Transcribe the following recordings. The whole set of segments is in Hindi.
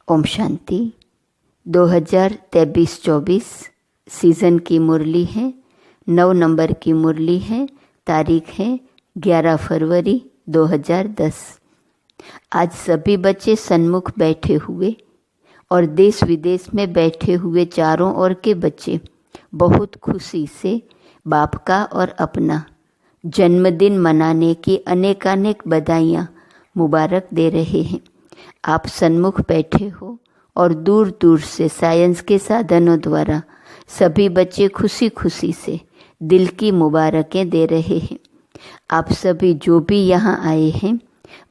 ओम शांति। 2023-24 सीज़न की मुरली है, 9 नंबर की मुरली है। तारीख है 11 फरवरी 2010। आज सभी बच्चे सन्मुख बैठे हुए और देश विदेश में बैठे हुए चारों ओर के बच्चे बहुत खुशी से बाप का और अपना जन्मदिन मनाने की अनेकानेक बधाइयाँ मुबारक दे रहे हैं। आप सन्मुख बैठे हो और दूर दूर से साइंस के साधनों द्वारा सभी बच्चे खुशी खुशी से दिल की मुबारकें दे रहे हैं। आप सभी जो भी यहाँ आए हैं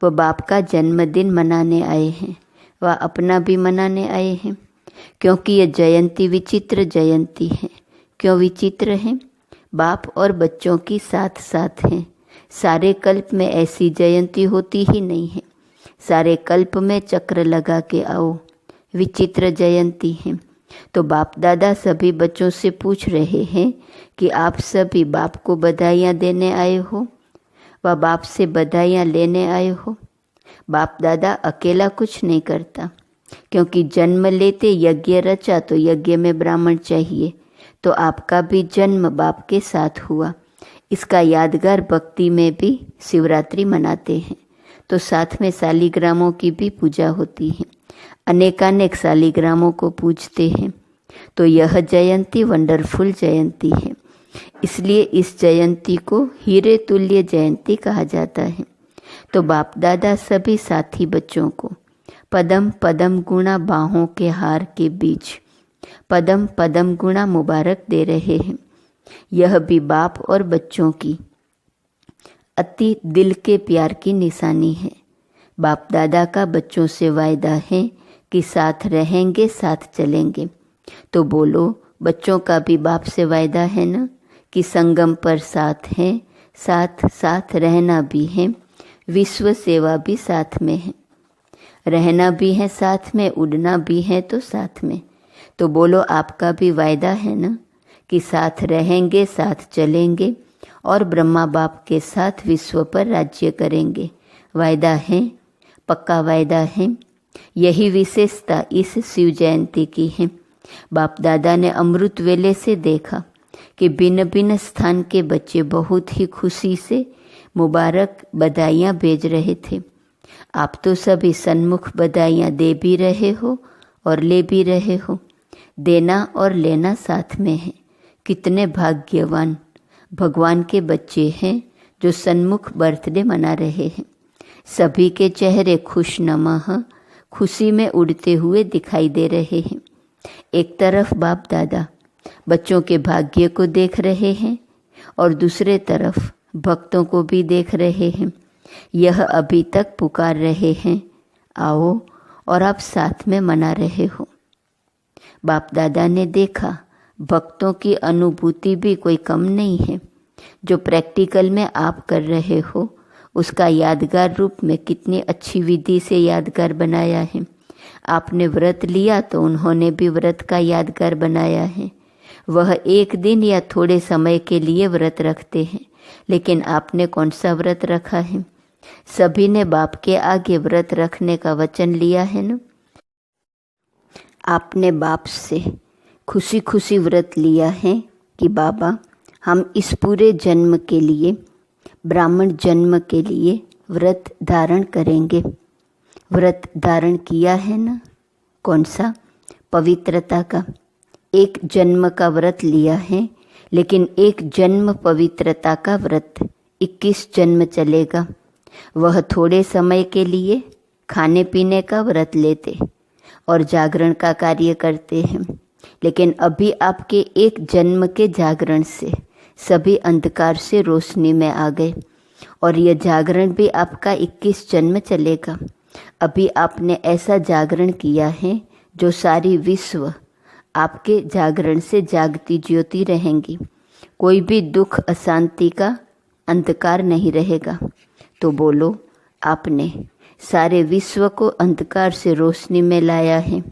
वह बाप का जन्मदिन मनाने आए हैं, वह अपना भी मनाने आए हैं, क्योंकि यह जयंती विचित्र जयंती है। क्यों विचित्र है? बाप और बच्चों की साथ साथ हैं। सारे कल्प में ऐसी जयंती होती ही नहीं है। सारे कल्प में चक्र लगा के आओ, विचित्र जयंती है। तो बाप दादा सभी बच्चों से पूछ रहे हैं कि आप सभी बाप को बधाइयाँ देने आए हो व बाप से बधाइयाँ लेने आए हो। बाप दादा अकेला कुछ नहीं करता, क्योंकि जन्म लेते यज्ञ रचा तो यज्ञ में ब्राह्मण चाहिए। तो आपका भी जन्म बाप के साथ हुआ। इसका यादगार भक्ति में भी शिवरात्रि मनाते हैं। तो साथ में शालिग्रामों की भी पूजा होती है। अनेकानेक शालिग्रामों को पूजते हैं। तो यह जयंती वंडरफुल जयंती है। इसलिए इस जयंती को हीरे तुल्य जयंती कहा जाता है। तो बाप दादा सभी साथी बच्चों को पदम पदम गुणा बाहों के हार के बीच पदम पदम गुणा मुबारक दे रहे हैं। यह भी बाप और बच्चों की अति दिल के प्यार की निशानी है। बाप दादा का बच्चों से वायदा है कि साथ रहेंगे, साथ चलेंगे। तो बोलो, बच्चों का भी बाप से वायदा है ना कि संगम पर साथ हैं, साथ साथ रहना भी है, विश्व सेवा भी साथ में है, रहना भी है साथ में, उड़ना भी है तो साथ में। तो बोलो, आपका भी वायदा है ना कि साथ रहेंगे, साथ चलेंगे और ब्रह्मा बाप के साथ विश्व पर राज्य करेंगे। वायदा है, पक्का वायदा है। यही विशेषता इस शिव जयंती की है। बाप दादा ने अमृत वेले से देखा कि भिन्न भिन्न स्थान के बच्चे बहुत ही खुशी से मुबारक बधाइयाँ भेज रहे थे। आप तो सभी सन्मुख बधाइयाँ दे भी रहे हो और ले भी रहे हो। देना और लेना साथ में है। कितने भाग्यवान भगवान के बच्चे हैं जो सन्मुख बर्थडे मना रहे हैं। सभी के चेहरे खुशनुमा खुशी में उड़ते हुए दिखाई दे रहे हैं। एक तरफ बाप दादा बच्चों के भाग्य को देख रहे हैं और दूसरे तरफ भक्तों को भी देख रहे हैं। यह अभी तक पुकार रहे हैं, आओ, और आप साथ में मना रहे हो। बाप दादा ने देखा भक्तों की अनुभूति भी कोई कम नहीं है। जो प्रैक्टिकल में आप कर रहे हो उसका यादगार रूप में कितनी अच्छी विधि से यादगार बनाया है। आपने व्रत लिया तो उन्होंने भी व्रत का यादगार बनाया है। वह एक दिन या थोड़े समय के लिए व्रत रखते हैं, लेकिन आपने कौन सा व्रत रखा है? सभी ने बाप के आगे व्रत रखने का वचन लिया है ना। आपने बाप से खुशी खुशी व्रत लिया है कि बाबा, हम इस पूरे जन्म के लिए, ब्राह्मण जन्म के लिए व्रत धारण करेंगे। व्रत धारण किया है ना? कौन सा? पवित्रता का। एक जन्म का व्रत लिया है, लेकिन एक जन्म पवित्रता का व्रत 21 जन्म चलेगा। वह थोड़े समय के लिए खाने पीने का व्रत लेते और जागरण का कार्य करते हैं, लेकिन अभी आपके एक जन्म के जागरण से सभी अंधकार से रोशनी में आ गए और यह जागरण भी आपका 21 जन्म चलेगा। अभी आपने ऐसा जागरण किया है जो सारी विश्व आपके जागरण से जागती ज्योति रहेंगी। कोई भी दुख अशांति का अंधकार नहीं रहेगा। तो बोलो, आपने सारे विश्व को अंधकार से रोशनी में लाया है।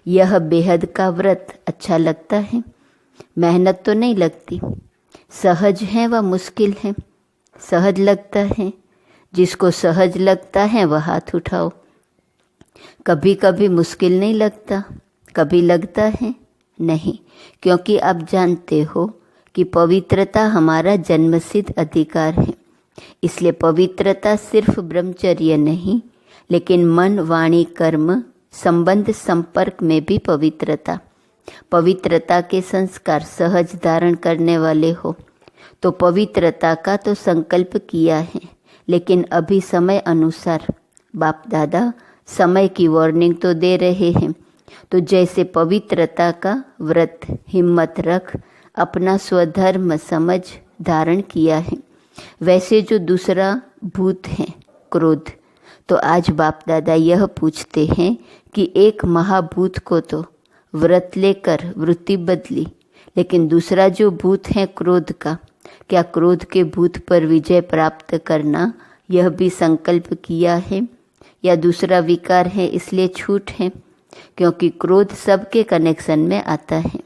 यह बेहद का व्रत अच्छा लगता है? मेहनत तो नहीं लगती। सहज है व मुश्किल है? सहज लगता है। जिसको सहज लगता है वह हाथ उठाओ। कभी कभी मुश्किल नहीं लगता, कभी लगता है नहीं, क्योंकि आप जानते हो कि पवित्रता हमारा जन्मसिद्ध अधिकार है। इसलिए पवित्रता सिर्फ ब्रह्मचर्य नहीं, लेकिन मन, वाणी, कर्म, संबंध, संपर्क में भी पवित्रता के संस्कार सहज धारण करने वाले हो। तो पवित्रता का तो संकल्प किया है, लेकिन अभी समय अनुसार बाप दादा समय की वार्निंग तो दे रहे हैं। तो जैसे पवित्रता का व्रत हिम्मत रख अपना स्वधर्म समझ धारण किया है, वैसे जो दूसरा भूत है क्रोध, तो आज बाप दादा यह पूछते हैं कि एक महाभूत को तो व्रत लेकर वृत्ति बदली, लेकिन दूसरा जो भूत है क्रोध का, क्या क्रोध के भूत पर विजय प्राप्त करना यह भी संकल्प किया है, या दूसरा विकार है इसलिए छूट है? क्योंकि क्रोध सबके कनेक्शन में आता है।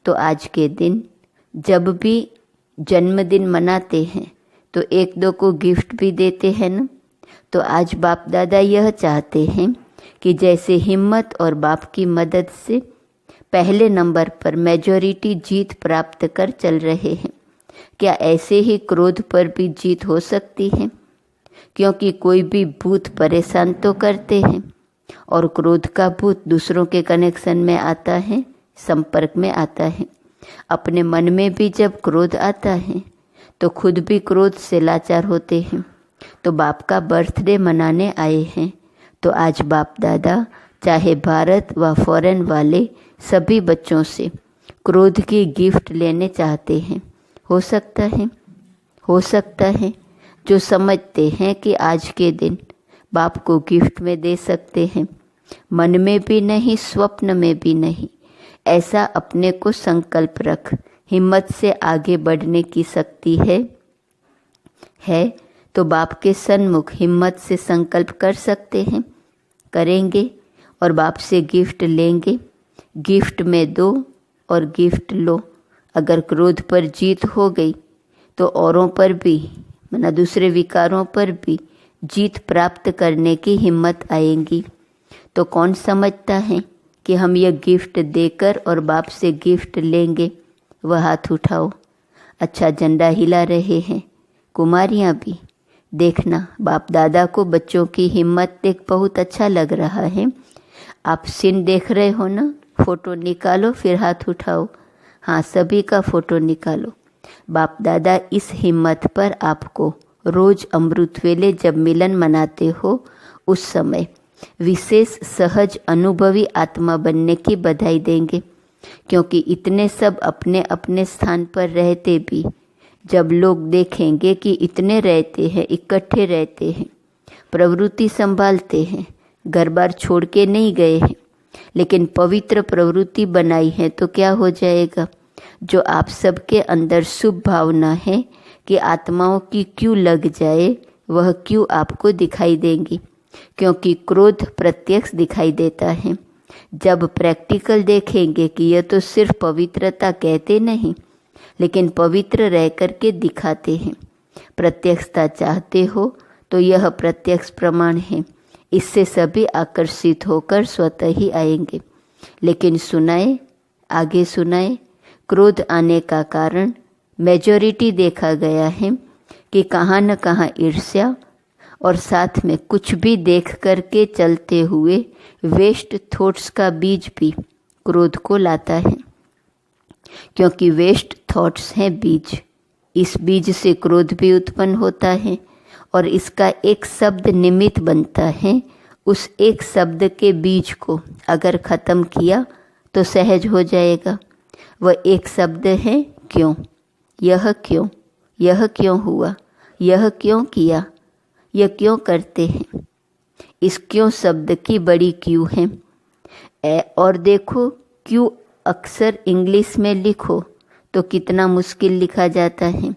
तो आज के दिन जब भी जन्मदिन मनाते हैं तो एक दो को गिफ्ट भी देते हैं ना। तो आज बाप दादा यह चाहते हैं कि जैसे हिम्मत और बाप की मदद से पहले नंबर पर मेजॉरिटी जीत प्राप्त कर चल रहे हैं, क्या ऐसे ही क्रोध पर भी जीत हो सकती है? क्योंकि कोई भी भूत परेशान तो करते हैं, और क्रोध का भूत दूसरों के कनेक्शन में आता है, संपर्क में आता है। अपने मन में भी जब क्रोध आता है तो खुद भी क्रोध से लाचार होते हैं। तो बाप का बर्थडे मनाने आए हैं, तो आज बाप दादा चाहे भारत व फॉरेन वाले सभी बच्चों से क्रोध की गिफ्ट लेने चाहते हैं। हो सकता है जो समझते हैं कि आज के दिन बाप को गिफ्ट में दे सकते हैं, मन में भी नहीं, स्वप्न में भी नहीं। ऐसा अपने को संकल्प रख, हिम्मत से आगे बढ़ने की शक्ति है तो बाप के सन्मुख हिम्मत से संकल्प कर सकते हैं, करेंगे और बाप से गिफ्ट लेंगे। गिफ्ट में दो और गिफ्ट लो। अगर क्रोध पर जीत हो गई तो औरों पर भी, माना दूसरे विकारों पर भी जीत प्राप्त करने की हिम्मत आएगी। तो कौन समझता है कि हम ये गिफ्ट देकर और बाप से गिफ्ट लेंगे? वह हाथ उठाओ। अच्छा, झंडा हिला रहे हैं कुमारियाँ भी। देखना, बाप दादा को बच्चों की हिम्मत देख बहुत अच्छा लग रहा है। आप सीन देख रहे हो ना? फोटो निकालो फिर हाथ उठाओ। हाँ, सभी का फोटो निकालो। बाप दादा इस हिम्मत पर आपको रोज अमृत वेले जब मिलन मनाते हो उस समय विशेष सहज अनुभवी आत्मा बनने की बधाई देंगे। क्योंकि इतने सब अपने अपने स्थान पर रहते भी जब लोग देखेंगे कि इतने रहते हैं, इकट्ठे रहते हैं, प्रवृत्ति संभालते हैं, घर बार छोड़ के नहीं गए हैं, लेकिन पवित्र प्रवृत्ति बनाई है, तो क्या हो जाएगा? जो आप सबके अंदर शुभ भावना है कि आत्माओं की क्यों लग जाए, वह क्यों आपको दिखाई देंगी। क्योंकि क्रोध प्रत्यक्ष दिखाई देता है। जब प्रैक्टिकल देखेंगे कि यह तो सिर्फ पवित्रता कहते नहीं, लेकिन पवित्र रह कर के दिखाते हैं। प्रत्यक्षता चाहते हो तो यह प्रत्यक्ष प्रमाण है। इससे सभी आकर्षित होकर स्वतः ही आएंगे। लेकिन सुनाए, आगे सुनाए। क्रोध आने का कारण मेजॉरिटी देखा गया है कि कहाँ न कहाँ ईर्ष्या और साथ में कुछ भी देख करके चलते हुए वेस्ट थॉट्स का बीज भी क्रोध को लाता है। क्योंकि वेस्ट थॉट्स हैं बीज, इस बीज से क्रोध भी उत्पन्न होता है और इसका एक शब्द निमित्त बनता है। उस एक शब्द के बीज को अगर ख़त्म किया तो सहज हो जाएगा। वह एक शब्द है क्यों। यह क्यों, यह क्यों हुआ, यह क्यों किया, यह क्यों करते हैं। इस क्यों शब्द की बड़ी क्यों है। और देखो, क्यों अक्सर इंग्लिश में लिखो तो कितना मुश्किल लिखा जाता है,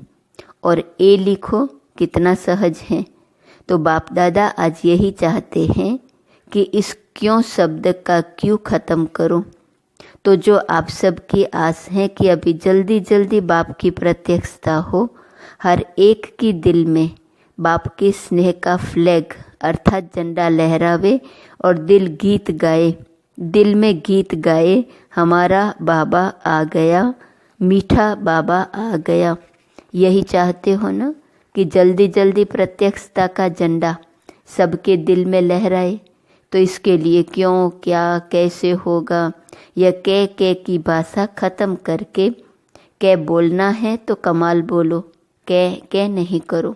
और ए लिखो कितना सहज है। तो बाप दादा आज यही चाहते हैं कि इस क्यों शब्द का क्यों ख़त्म करो। तो जो आप सबकी आस है कि अभी जल्दी जल्दी बाप की प्रत्यक्षता हो, हर एक की दिल में बाप के स्नेह का फ्लैग अर्थात झंडा लहरावे और दिल में गीत गाए, हमारा बाबा आ गया, मीठा बाबा आ गया। यही चाहते हो ना कि जल्दी जल्दी प्रत्यक्षता का झंडा सबके दिल में लहराए। तो इसके लिए क्यों, क्या, कैसे होगा, यह के की भाषा ख़त्म करके कै बोलना है तो कमाल बोलो, कै नहीं करो।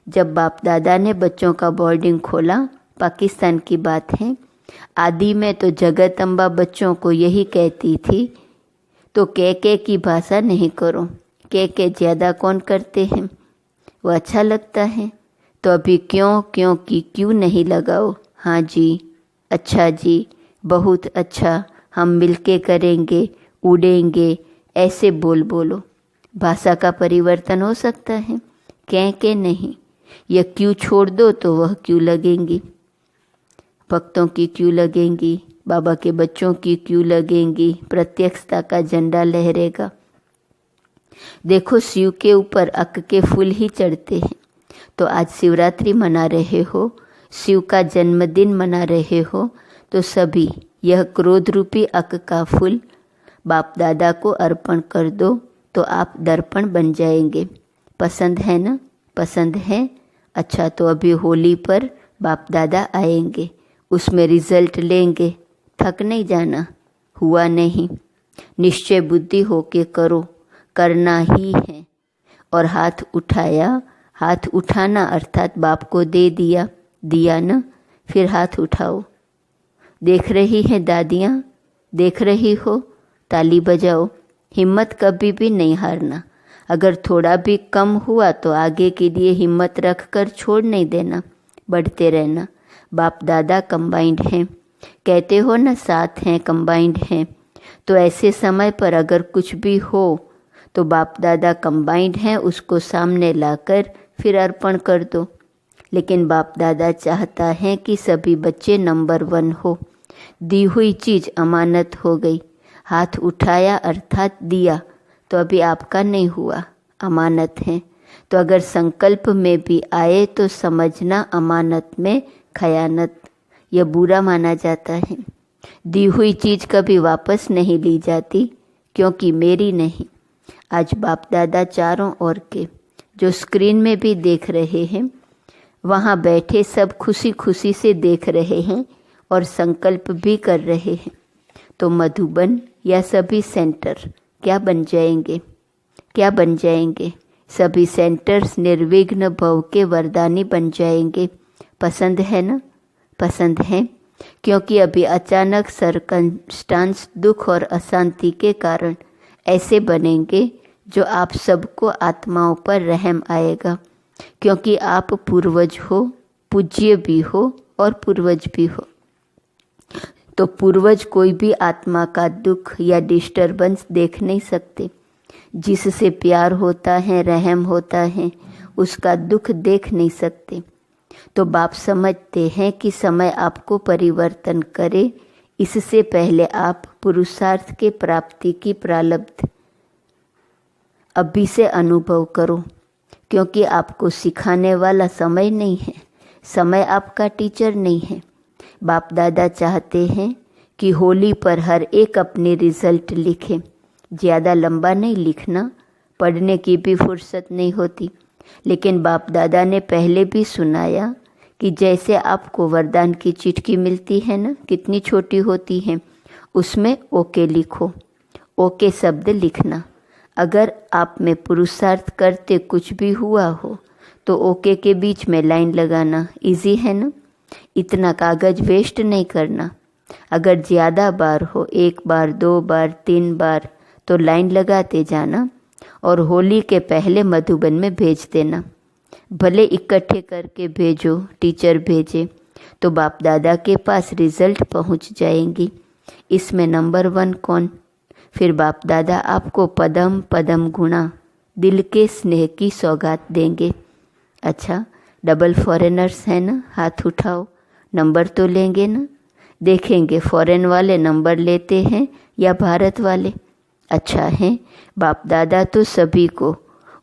जब बाप दादा ने बच्चों का बोर्डिंग खोला, पाकिस्तान की बात है, आदि में तो जगत अम्बा बच्चों को यही कहती थी, तो के की भाषा नहीं करो। के ज़्यादा कौन करते हैं, वो अच्छा लगता है। तो अभी क्यों की क्यों नहीं लगाओ। हाँ जी, अच्छा जी, बहुत अच्छा, हम मिलके करेंगे, उड़ेंगे, ऐसे बोलो। भाषा का परिवर्तन हो सकता है, के नहीं। यह क्यों छोड़ दो तो वह क्यों लगेंगी, भक्तों की क्यों लगेंगी, बाबा के बच्चों की क्यों लगेंगी, प्रत्यक्षता का झंडा लहरेगा। देखो शिव के ऊपर अक के फूल ही चढ़ते हैं। तो आज शिवरात्रि मना रहे हो, शिव का जन्मदिन मना रहे हो, तो सभी यह क्रोध रूपी अक का फूल बाप दादा को अर्पण कर दो, तो आप दर्पण बन जाएंगे। पसंद है ना, पसंद है? अच्छा, तो अभी होली पर बाप दादा आएंगे, उसमें रिजल्ट लेंगे, थक नहीं जाना। हुआ नहीं, निश्चय बुद्धि होके करो, करना ही है। और हाथ उठाया, हाथ उठाना अर्थात बाप को दे दिया ना, फिर हाथ उठाओ। देख रही हैं दादियाँ, देख रही हो, ताली बजाओ। हिम्मत कभी भी नहीं हारना। अगर थोड़ा भी कम हुआ तो आगे के लिए हिम्मत रख कर छोड़ नहीं देना, बढ़ते रहना। बाप दादा कंबाइंड हैं, कहते हो ना साथ हैं, कंबाइंड हैं। तो ऐसे समय पर अगर कुछ भी हो तो बाप दादा कंबाइंड हैं, उसको सामने लाकर फिर अर्पण कर दो। लेकिन बाप दादा चाहता है कि सभी बच्चे नंबर 1 हो। दी हुई चीज़ अमानत हो गई, हाथ उठाया अर्थात दिया, तो अभी आपका नहीं हुआ, अमानत है। तो अगर संकल्प में भी आए तो समझना अमानत में खयानत, यह बुरा माना जाता है। दी हुई चीज़ कभी वापस नहीं ली जाती, क्योंकि मेरी नहीं। आज बाप दादा चारों ओर के जो स्क्रीन में भी देख रहे हैं, वहाँ बैठे सब खुशी खुशी से देख रहे हैं और संकल्प भी कर रहे हैं। तो मधुबन या सभी सेंटर क्या बन जाएंगे, क्या बन जाएंगे? सभी सेंटर्स निर्विघ्न भव के वरदानी बन जाएंगे। पसंद है ना, पसंद है? क्योंकि अभी अचानक सर्कमस्टांस, दुख और अशांति के कारण ऐसे बनेंगे जो आप सबको आत्माओं पर रहम आएगा, क्योंकि आप पूर्वज हो, पूज्य भी हो और पूर्वज भी हो। तो पूर्वज कोई भी आत्मा का दुख या डिस्टर्बेंस देख नहीं सकते। जिससे प्यार होता है, रहम होता है, उसका दुख देख नहीं सकते। तो बाप समझते हैं कि समय आपको परिवर्तन करे, इससे पहले आप पुरुषार्थ के प्राप्ति की प्रारब्ध अभी से अनुभव करो, क्योंकि आपको सिखाने वाला समय नहीं है, समय आपका टीचर नहीं है। बाप दादा चाहते हैं कि होली पर हर एक अपने रिजल्ट लिखे। ज़्यादा लंबा नहीं लिखना, पढ़ने की भी फुर्सत नहीं होती। लेकिन बाप दादा ने पहले भी सुनाया कि जैसे आपको वरदान की चिट्ठी मिलती है ना, कितनी छोटी होती है, उसमें ओके लिखो, ओके शब्द लिखना। अगर आप में पुरुषार्थ करते कुछ भी हुआ हो तो ओके के बीच में लाइन लगाना इजी है ना। इतना कागज़ वेस्ट नहीं करना। अगर ज़्यादा बार हो, 1 बार, 2 बार, 3 बार, तो लाइन लगाते जाना और होली के पहले मधुबन में भेज देना। भले इकट्ठे करके भेजो, टीचर भेजे, तो बाप दादा के पास रिजल्ट पहुंच जाएंगी। इसमें नंबर 1 कौन? फिर बाप दादा आपको पदम पदम गुणा दिल के स्नेह की सौगात देंगे। अच्छा, डबल फॉरेनर्स हैं ना, हाथ उठाओ, नंबर तो लेंगे ना। देखेंगे फॉरेन वाले नंबर लेते हैं या भारत वाले। अच्छा है, बाप दादा तो सभी को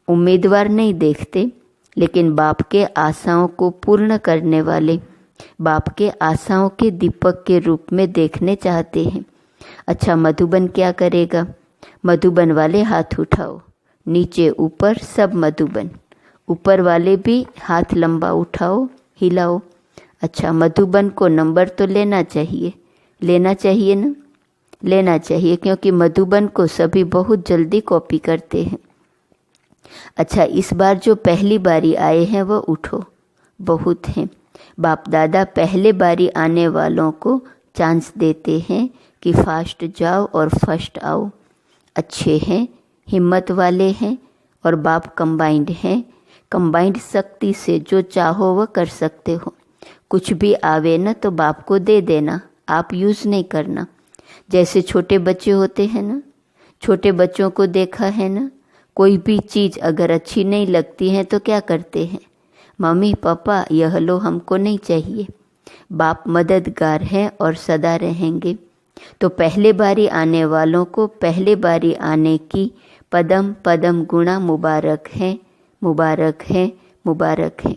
उम्मीदवार नहीं देखते, लेकिन बाप के आशाओं को पूर्ण करने वाले, बाप के आशाओं के दीपक के रूप में देखने चाहते हैं। अच्छा, मधुबन क्या करेगा? मधुबन वाले हाथ उठाओ, नीचे ऊपर सब मधुबन, ऊपर वाले भी हाथ लंबा उठाओ, हिलाओ। अच्छा, मधुबन को नंबर तो लेना चाहिए, लेना चाहिए ना, लेना चाहिए, क्योंकि मधुबन को सभी बहुत जल्दी कॉपी करते हैं। अच्छा, इस बार जो पहली बारी आए हैं वो उठो, बहुत हैं। बाप दादा पहले बारी आने वालों को चांस देते हैं कि फास्ट जाओ और फर्स्ट आओ। अच्छे हैं, हिम्मत वाले हैं और बाप कंबाइंड हैं। कंबाइंड शक्ति से जो चाहो वह कर सकते हो। कुछ भी आवे ना तो बाप को दे देना, आप यूज़ नहीं करना। जैसे छोटे बच्चे होते हैं ना, छोटे बच्चों को देखा है ना, कोई भी चीज़ अगर अच्छी नहीं लगती है तो क्या करते हैं? मम्मी पापा यह लो, हमको नहीं चाहिए। बाप मददगार हैं और सदा रहेंगे। तो पहले बारी आने वालों को पहले बारी आने की पदम पदम गुणा मुबारक है, मुबारक है, मुबारक है।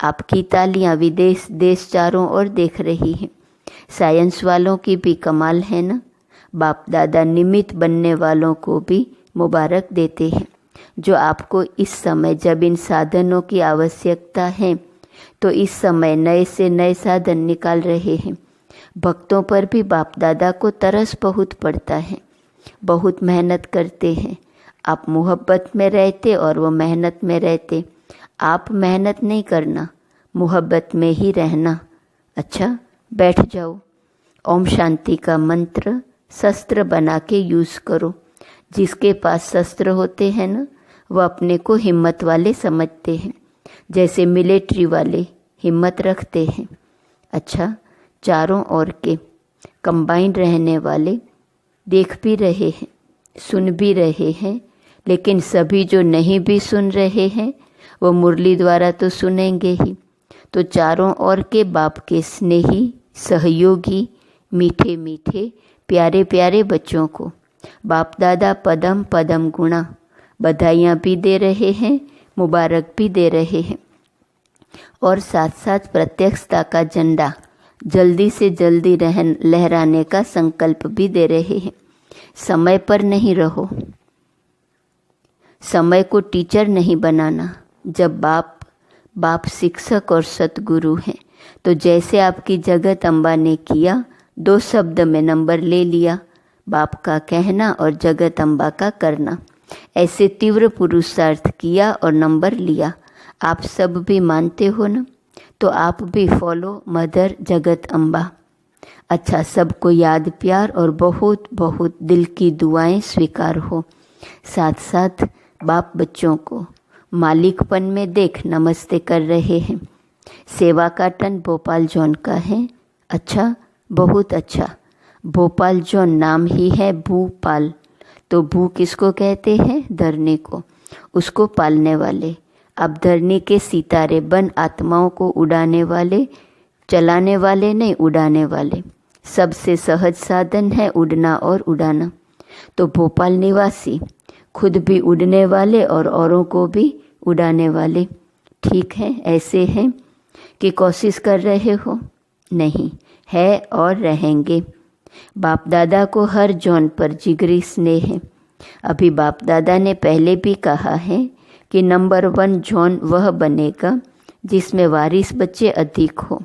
आपकी तालियां विदेश देश चारों ओर देख रही हैं। साइंस वालों की भी कमाल है ना। बाप दादा निमित्त बनने वालों को भी मुबारक देते हैं, जो आपको इस समय जब इन साधनों की आवश्यकता है तो इस समय नए से नए साधन निकाल रहे हैं। भक्तों पर भी बाप दादा को तरस बहुत पड़ता है, बहुत मेहनत करते हैं। आप मोहब्बत में रहते और वो मेहनत में रहते। आप मेहनत नहीं करना, मोहब्बत में ही रहना। अच्छा, बैठ जाओ। ओम शांति का मंत्र शस्त्र बना के यूज़ करो। जिसके पास शस्त्र होते हैं ना, वह अपने को हिम्मत वाले समझते हैं, जैसे मिलिट्री वाले हिम्मत रखते हैं। अच्छा, चारों ओर के कंबाइंड रहने वाले देख भी रहे हैं, सुन भी रहे हैं, लेकिन सभी जो नहीं भी सुन रहे हैं वो मुरली द्वारा तो सुनेंगे ही। तो चारों ओर के बाप के स्नेही सहयोगी मीठे मीठे प्यारे प्यारे बच्चों को बाप दादा पदम पदम गुणा बधाइयाँ भी दे रहे हैं, मुबारक भी दे रहे हैं, और साथ साथ प्रत्यक्षता का झंडा जल्दी से जल्दी लहराने का संकल्प भी दे रहे हैं। समय पर नहीं रहो, समय को टीचर नहीं बनाना। जब बाप शिक्षक और सतगुरु हैं, तो जैसे आपकी जगत अम्बा ने किया, 2 शब्द में नंबर ले लिया, बाप का कहना और जगत अम्बा का करना। ऐसे तीव्र पुरुषार्थ किया और नंबर लिया। आप सब भी मानते हो ना, तो आप भी फॉलो मदर जगत अम्बा। अच्छा, सबको याद प्यार और बहुत बहुत दिल की दुआएं स्वीकार हो। साथ साथ बाप बच्चों को मालिकपन में देख नमस्ते कर रहे हैं। सेवा का टन भोपाल जोन का है। अच्छा, बहुत अच्छा। भोपाल जोन नाम ही है भूपाल। तो भू किसको कहते हैं? धरनी को, उसको पालने वाले। अब धरनी के सितारे बन आत्माओं को उड़ाने वाले, चलाने वाले नहीं, उड़ाने वाले। सबसे सहज साधन है उड़ना और उड़ाना। तो भोपाल निवासी खुद भी उड़ने वाले और औरों को भी उड़ाने वाले। ठीक है, ऐसे हैं कि कोशिश कर रहे हो? नहीं है और रहेंगे। बाप दादा को हर जॉन पर जिगरी स्नेह है। अभी बाप दादा ने पहले भी कहा है कि नंबर 1 जॉन वह बनेगा जिसमें वारिस बच्चे अधिक हो।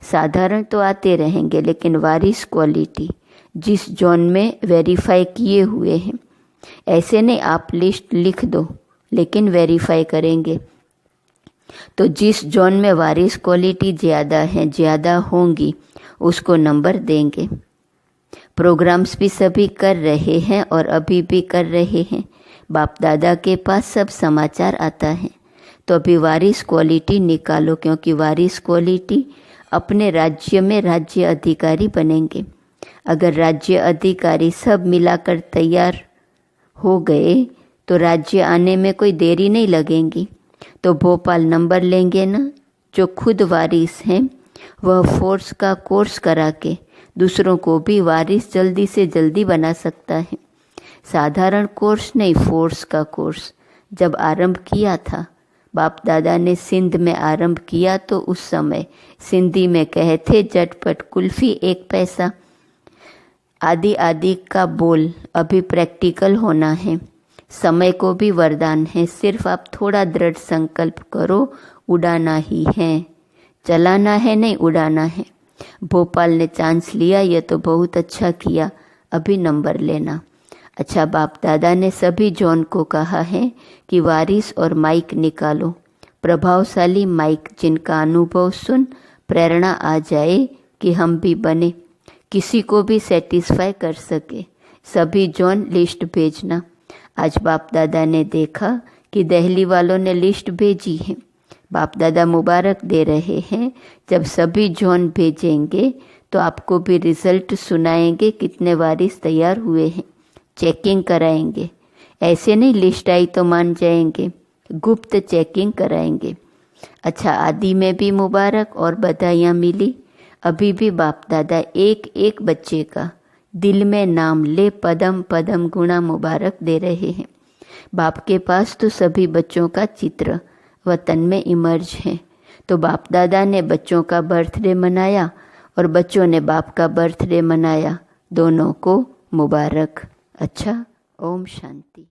साधारण तो आते रहेंगे, लेकिन वारिस क्वालिटी जिस जॉन में वेरीफाई किए हुए हैं। ऐसे नहीं आप लिस्ट लिख दो, लेकिन वेरीफाई करेंगे। तो जिस जॉन में वारिस क्वालिटी ज़्यादा है, ज़्यादा होंगी, उसको नंबर देंगे। प्रोग्राम्स भी सभी कर रहे हैं और अभी भी कर रहे हैं। बाप दादा के पास सब समाचार आता है। तो अभी वारिस क्वालिटी निकालो, क्योंकि वारिस क्वालिटी अपने राज्य में राज्य अधिकारी बनेंगे। अगर राज्य अधिकारी सब मिलाकर तैयार हो गए तो राज्य आने में कोई देरी नहीं लगेगी। तो भोपाल नंबर लेंगे ना। जो खुद वारिस हैं वह फोर्स का कोर्स करा के दूसरों को भी वारिस जल्दी से जल्दी बना सकता है। साधारण कोर्स नहीं, फोर्स का कोर्स। जब आरंभ किया था बाप दादा ने सिंध में आरंभ किया तो उस समय सिंधी में कहे थे झटपट कुल्फी 1 पैसा। आदि आदि का बोल अभी प्रैक्टिकल होना है। समय को भी वरदान है, सिर्फ आप थोड़ा दृढ़ संकल्प करो, उड़ाना ही है, चलाना है नहीं उड़ाना है। भोपाल ने चांस लिया, यह तो बहुत अच्छा किया, अभी नंबर लेना। अच्छा, बाप दादा ने सभी जॉन को कहा है कि वारिस और माइक निकालो, प्रभावशाली माइक जिनका अनुभव सुन प्रेरणा आ जाए कि हम भी बने, किसी को भी सेटिस्फाई कर सके। सभी जॉन लिस्ट भेजना। आज बाप दादा ने देखा कि दिल्ली वालों ने लिस्ट भेजी है। बाप दादा मुबारक दे रहे हैं, जब सभी जॉन भेजेंगे तो आपको भी रिजल्ट सुनाएंगे कितने वारिस तैयार हुए हैं, चेकिंग कराएंगे। ऐसे नहीं लिस्ट आई तो मान जाएंगे, गुप्त चेकिंग कराएंगे। अच्छा, आदि में भी मुबारक और बधाइयाँ मिली। अभी भी बाप दादा एक एक बच्चे का दिल में नाम ले पदम पदम गुणा मुबारक दे रहे हैं। बाप के पास तो सभी बच्चों का चित्र वतन में इमर्ज है। तो बाप दादा ने बच्चों का बर्थडे मनाया और बच्चों ने बाप का बर्थडे मनाया, दोनों को मुबारक। अच्छा, ओम शांति।